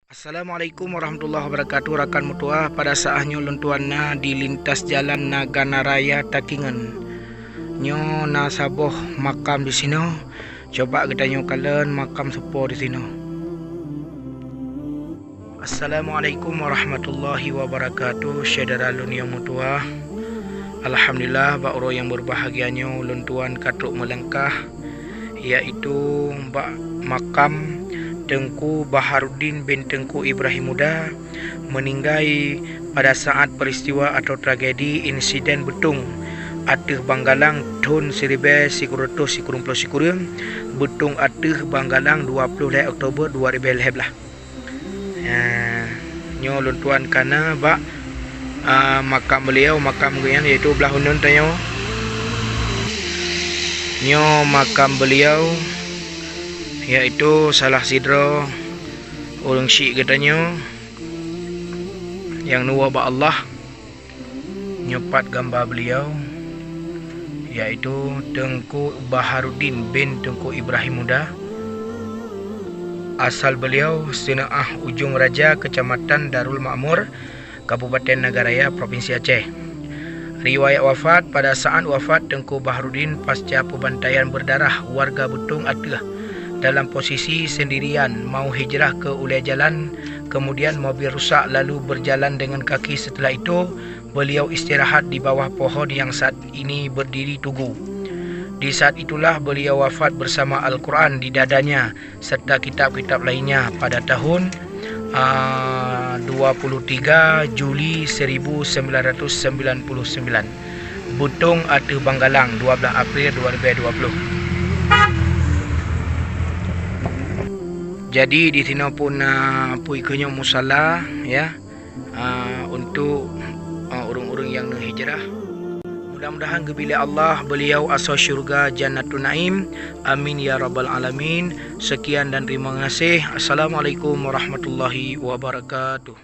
Assalamualaikum warahmatullahi wabarakatuh. Rakan mutua, pada saatnya lentuan na di lintas jalan Nagana Raya Takingan. Nyo na saboh makam di sini. Coba kita nyo kalian makam sepo di sini. Assalamualaikum warahmatullahi wabarakatuh. Saudara dunia mutua. Alhamdulillah ba'uro yang berbahagianya lentuan katruk melangkah, yaitu makam Tengku Baharudin bin Tengku Ibrahim Muda meninggal pada saat peristiwa atau tragedi insiden betung ateh Banggalang tahun 1990 betung ateh Banggalang 20 Oktober 2011 lah. Nyo luntuan kana makam beliau, makam guyan iaitu belah hunun tanyo. Nyo makam beliau yaitu salah sidro orang syik katanya yang nuwa ba Allah nyopat gambar beliau yaitu Tengku Baharudin bin Tengku Ibrahim Muda. Asal beliau Senaah Ujung Raja, Kecamatan Darul Makmur, Kabupaten Nagaraya, Provinsi Aceh. Riwayat wafat: pada saat wafat Tengku Baharudin pasca pembantaian berdarah warga Betung Ateh dalam posisi sendirian mau hijrah ke ulai jalan, kemudian mobil rusak lalu berjalan dengan kaki. Setelah itu beliau istirahat di bawah pohon yang saat ini berdiri tugu. Di saat itulah beliau wafat bersama Al-Quran di dadanya serta kitab-kitab lainnya pada tahun 23 Juli 1999. Betung Ateh Banggalang, 12 April 2020. Jadi di sini pun pui kenyo musala ya, untuk orang-orang yang nak hijrah. Mudah-mudahan gebila Allah beliau asal syurga Jannatul Naim. Amin ya rabbal alamin. Sekian dan terima kasih. Assalamualaikum warahmatullahi wabarakatuh.